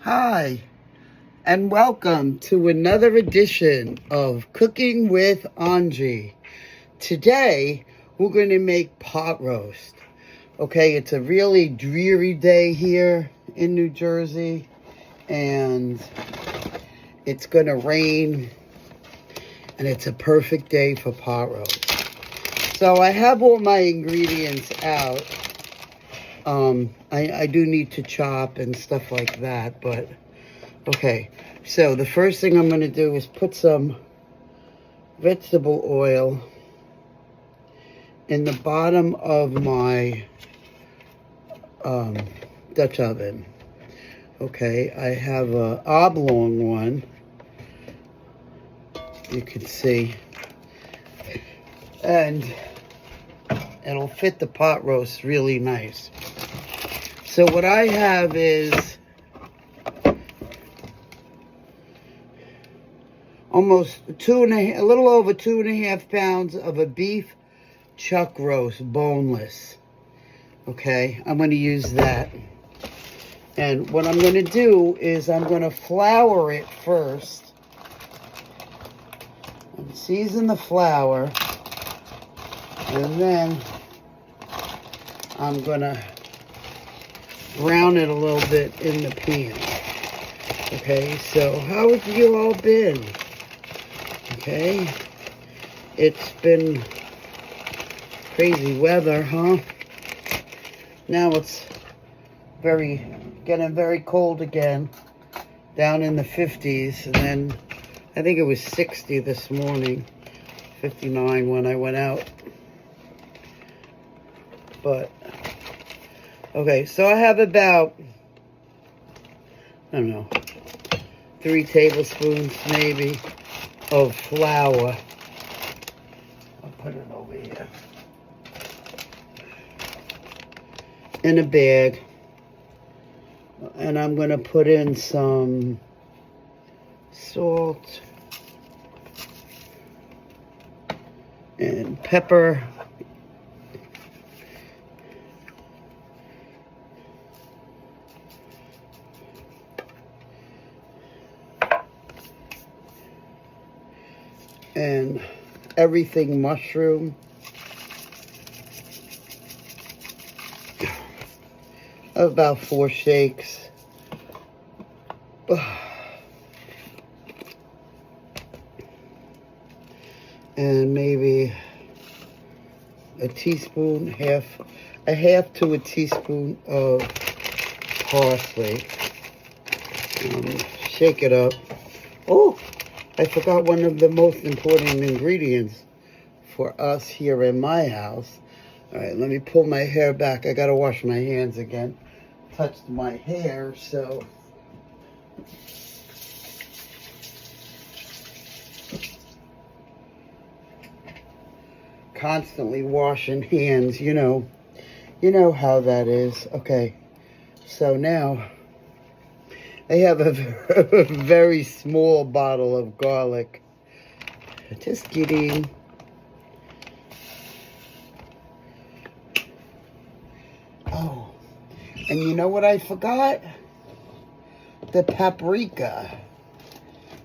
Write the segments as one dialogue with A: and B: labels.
A: Hi, and welcome to another edition of Cooking with Angie. Today, we're going to make pot roast. Okay, it's a really dreary day here in New Jersey, and it's going to rain, and it's a perfect day for pot roast. So I have all my ingredients out. I do need to chop and stuff like that, but okay. So the first thing I'm going to do is put some vegetable oil in the bottom of my Dutch oven. Okay, I have a oblong one, you can see, and it'll fit the pot roast really nice. So what I have is almost a little over 2.5 pounds of a beef chuck roast, boneless. Okay, I'm going to use that. And what I'm going to do is I'm going to flour it first. And season the flour. And then I'm going to brown it a little bit in the pan. Okay, so how have you all been? Okay, it's been crazy weather, huh? Now it's getting very cold again, down in the 50s, and then I think it was 60 this morning, 59 when I went out. But okay, so I have about, I don't know, 3 tablespoons maybe of flour. I'll put it over here. In a bag. And I'm going to put in some salt and pepper. And everything mushroom. About 4 shakes. And maybe a teaspoon, a half to a teaspoon of parsley. Shake it up. Oh, I forgot one of the most important ingredients for us here in my house. All right, let me pull my hair back. I gotta wash my hands again. Touched my hair, so. Constantly washing hands, you know how that is. Okay, so now I have a very small bottle of garlic. Just kidding. Oh, and you know what I forgot? The paprika.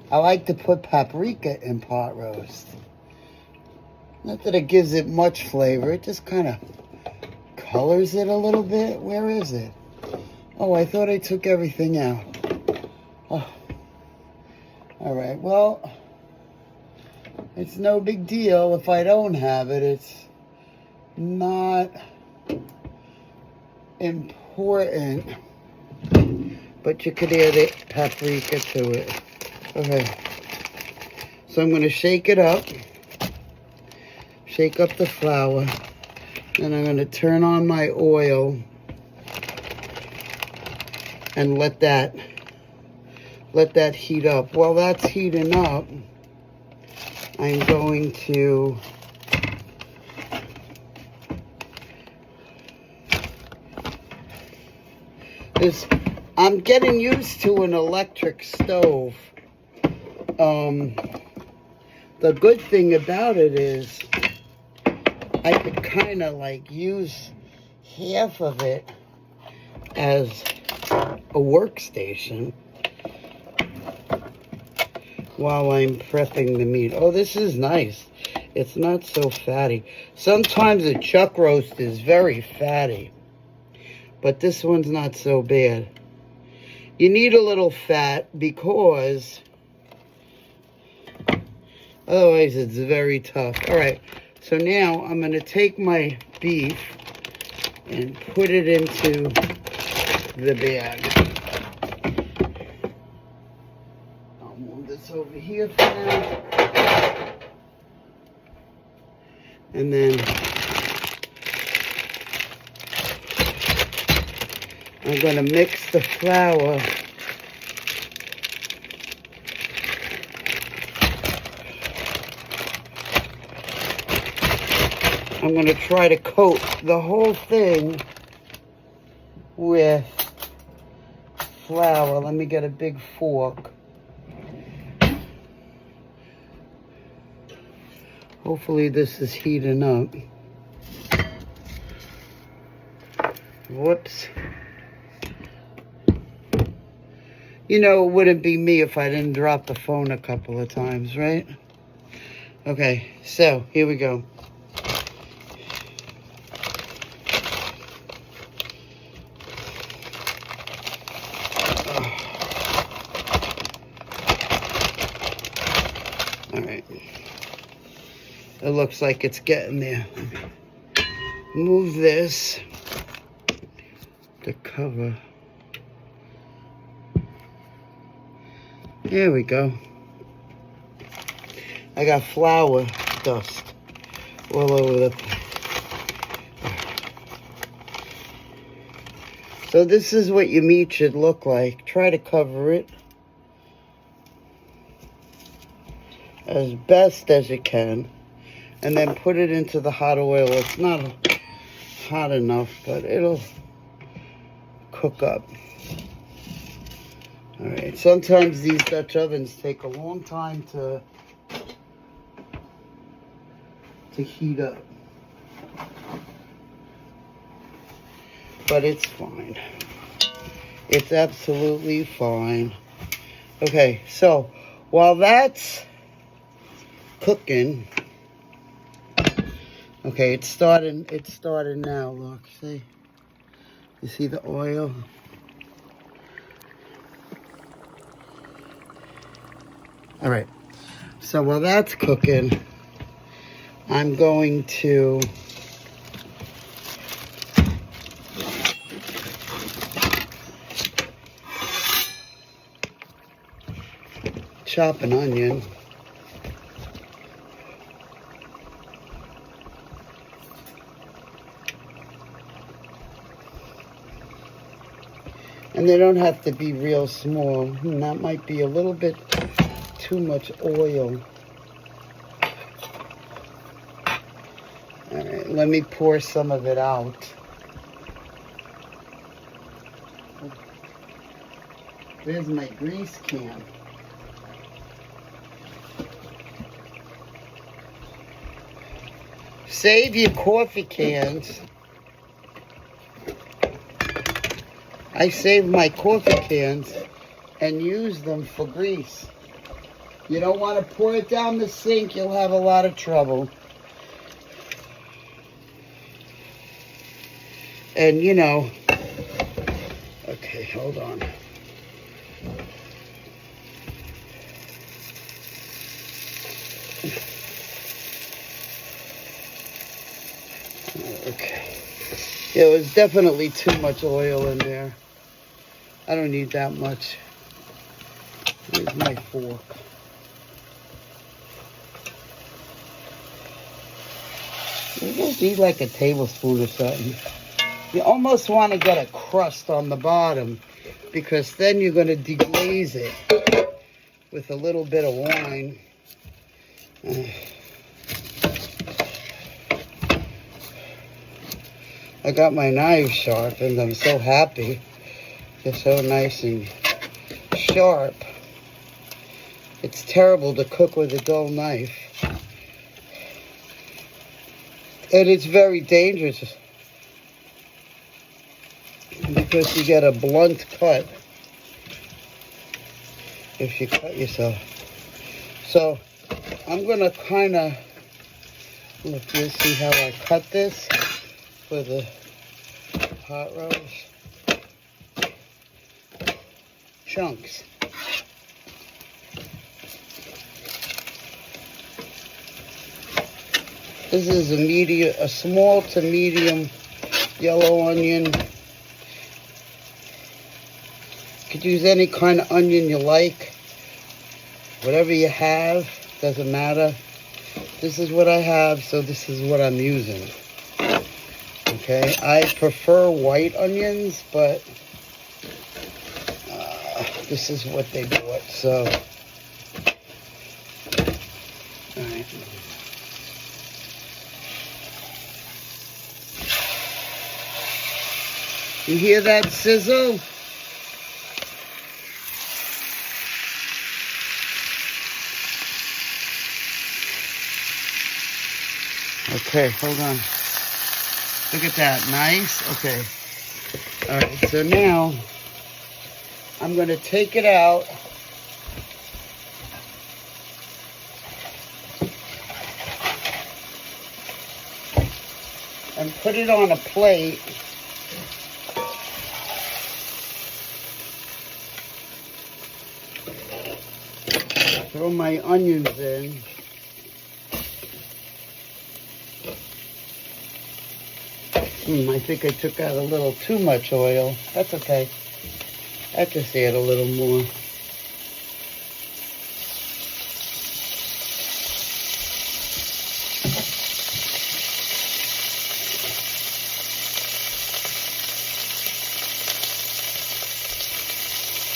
A: I like to put paprika in pot roast. Not that it gives it much flavor, it just kind of colors it a little bit. Where is it? Oh, I thought I took everything out. Oh. All right, well, it's no big deal if I don't have it. It's not important, but you could add paprika to it. Okay, so I'm going to shake it up. Shake up the flour, and I'm going to turn on my oil and let that heat up. While that's heating up, I'm going to I'm getting used to an electric stove. The good thing about it is I could kind of like use half of it as a workstation while I'm prepping the meat. Oh, this is nice. It's not so fatty. Sometimes a chuck roast is very fatty, but this one's not so bad. You need a little fat because otherwise it's very tough. All right, so now I'm going to take my beef and put it into the bag. I'll move this over here for now. And then I'm going to mix the flour I'm going to try to coat the whole thing with flour. Let me get a big fork. Hopefully this is heating up. Whoops. You know, it wouldn't be me if I didn't drop the phone a couple of times, right? Okay, so here we go. All right. It looks like it's getting there. Move this to cover. There we go. I got flour dust all over the place. So this is what your meat should look like. Try to cover it as best as you can. And then put it into the hot oil. It's not hot enough, but it'll cook up. All right, sometimes these Dutch ovens take a long time to heat up. But it's fine. It's absolutely fine. Okay, so while that's cooking, okay, it's starting now, look, see? You see the oil? All right, so while that's cooking, I'm going to chop an onion. And they don't have to be real small. That might be a little bit too much oil. All right, let me pour some of it out. There's my grease can. Save your coffee cans. I save my coffee cans and use them for grease. You don't want to pour it down the sink, you'll have a lot of trouble. And you know, okay, hold on. Okay. There was definitely too much oil in there. I don't need that much. Here's my fork. You just need like a tablespoon or something. You almost want to get a crust on the bottom because then you're going to deglaze it with a little bit of wine. I got my knives sharpened. I'm so happy. They're so nice and sharp. It's terrible to cook with a dull knife. And it's very dangerous because you get a blunt cut if you cut yourself. So I'm gonna kind of, look, you see how I cut this for the pot roast? Chunks. This is a small to medium yellow onion. You could use any kind of onion you like. Whatever you have, doesn't matter. This is what I have, so this is what I'm using. Okay, I prefer white onions, but this is what they bought, so. All right. You hear that sizzle? Okay, hold on. Look at that, nice. Okay. All right, so now I'm going to take it out. And put it on a plate. Throw my onions in. I think I took out a little too much oil. That's okay. I just add a little more.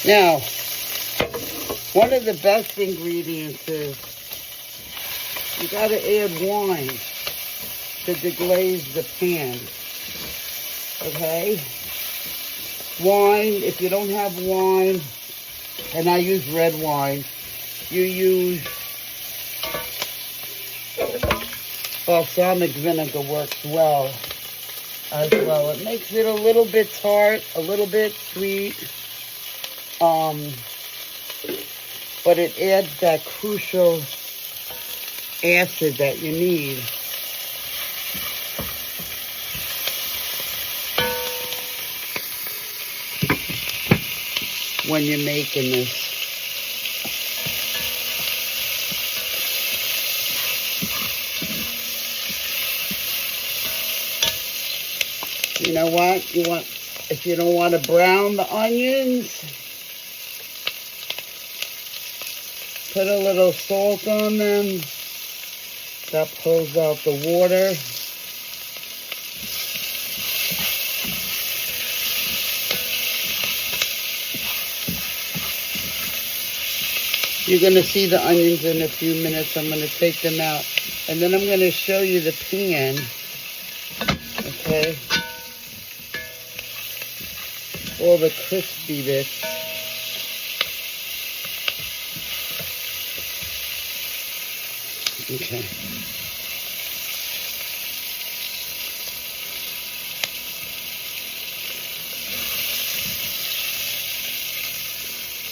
A: Now, one of the best ingredients is you got to add wine to deglaze the pan. Okay? Wine, if you don't have wine, and I use red wine, you use balsamic vinegar works well as well. It makes it a little bit tart, a little bit sweet, but it adds that crucial acid that you need. When you're making this. You know what? If you don't want to brown the onions, put a little salt on them. That pulls out the water. You're going to see the onions in a few minutes. I'm going to take them out. And then I'm going to show you the pan. Okay? All the crispy bits. Okay.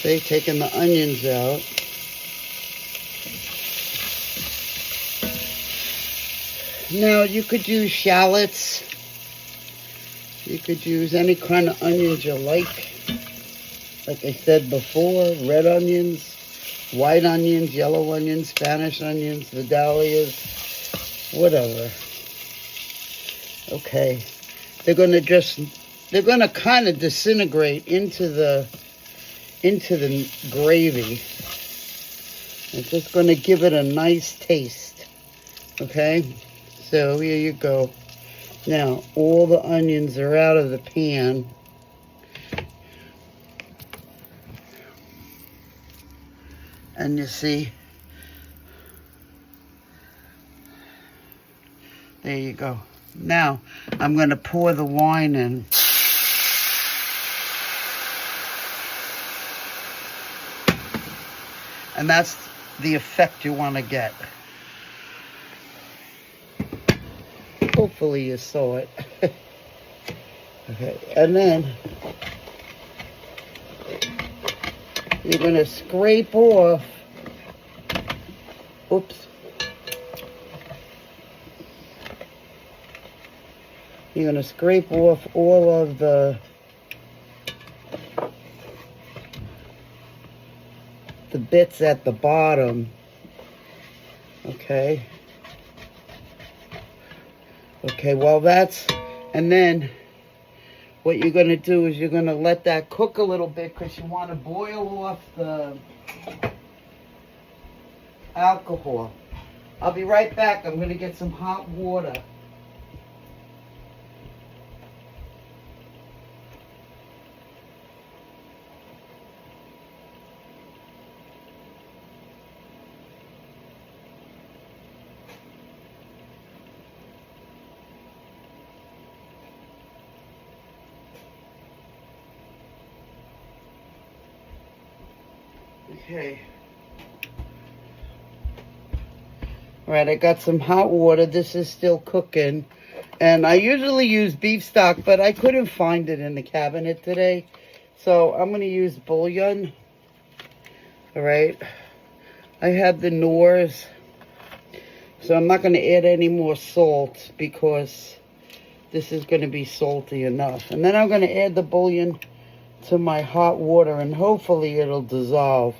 A: See, taking the onions out. Now, you could use shallots. You could use any kind of onions you like. Like I said before, red onions, white onions, yellow onions, Spanish onions, Vidalias, whatever. Okay. They're going to kind of disintegrate into the gravy. It's just going to give it a nice taste. Okay? So here you go. Now, all the onions are out of the pan. And you see, there you go. Now, I'm going to pour the wine in. And that's the effect you want to get. Hopefully you saw it. Okay, and then you're going to scrape off Oops. You're going to scrape off all of the bits at the bottom. Okay. Okay, well that's, and then what you're going to do is you're going to let that cook a little bit because you want to boil off the alcohol. I'll be right back. I'm going to get some hot water. Okay. All right, I got some hot water. This is still cooking. And I usually use beef stock, but I couldn't find it in the cabinet today. So I'm going to use bouillon. All right. I have the Knorrs. So I'm not going to add any more salt because this is going to be salty enough. And then I'm going to add the bouillon to my hot water and hopefully it'll dissolve.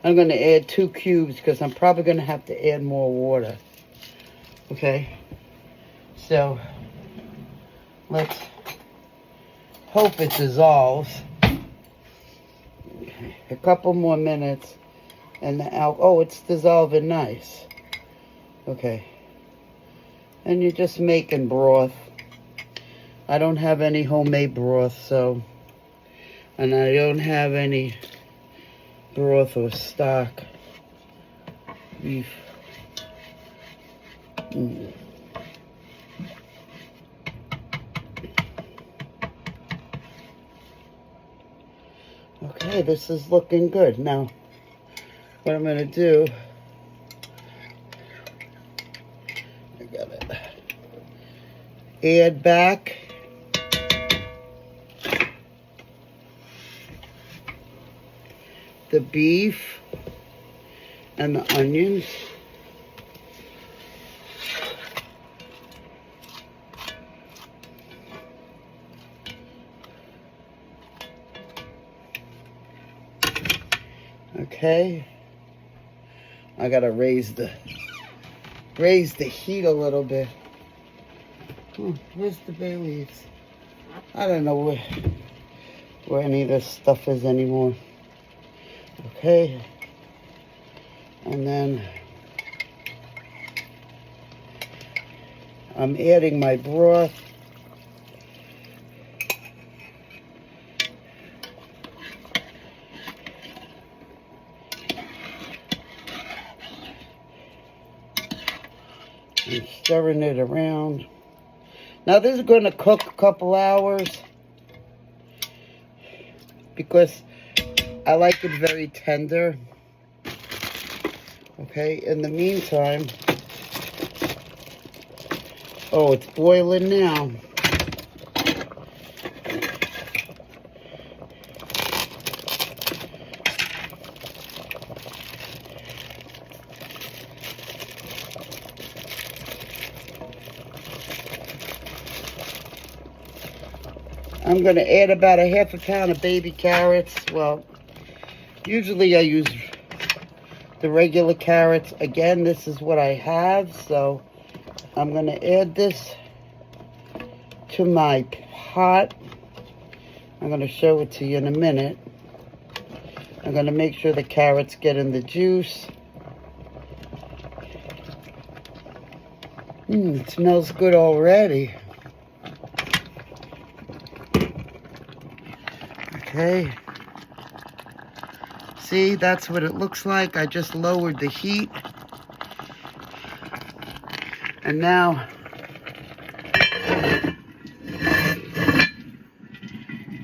A: I'm going to add 2 cubes because I'm probably going to have to add more water. Okay. So let's hope it dissolves. Okay. A couple more minutes and the oh, it's dissolving nice. Okay. And you're just making broth. I don't have any homemade broth, so, and I don't have any broth or stock beef. Okay, this is looking good. Now, what I'm going to do, I got it, add back the beef and the onions. Okay. I gotta raise the heat a little bit. Where's the bay leaves? I don't know where any of this stuff is anymore. Okay, and then I'm adding my broth. And stirring it around. Now this is going to cook a couple hours because I like it very tender. Okay, in the meantime, oh, it's boiling now. I'm going to add about a half a pound of baby carrots. Well, usually I use the regular carrots. Again, this is what I have, so I'm going to add this to my pot. I'm going to show it to you in a minute. I'm going to make sure the carrots get in the juice. It smells good already. Okay. See, that's what it looks like. I just lowered the heat. And now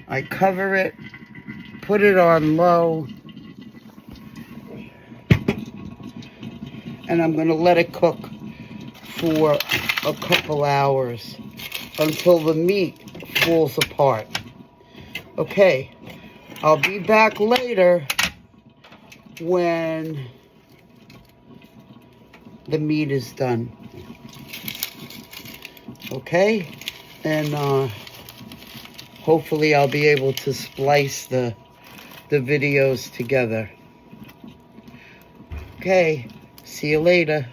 A: I cover it, put it on low, and I'm going to let it cook for a couple hours until the meat falls apart. Okay, I'll be back later when the meat is done. Okay? And hopefully I'll be able to splice the videos together. Okay, see you later.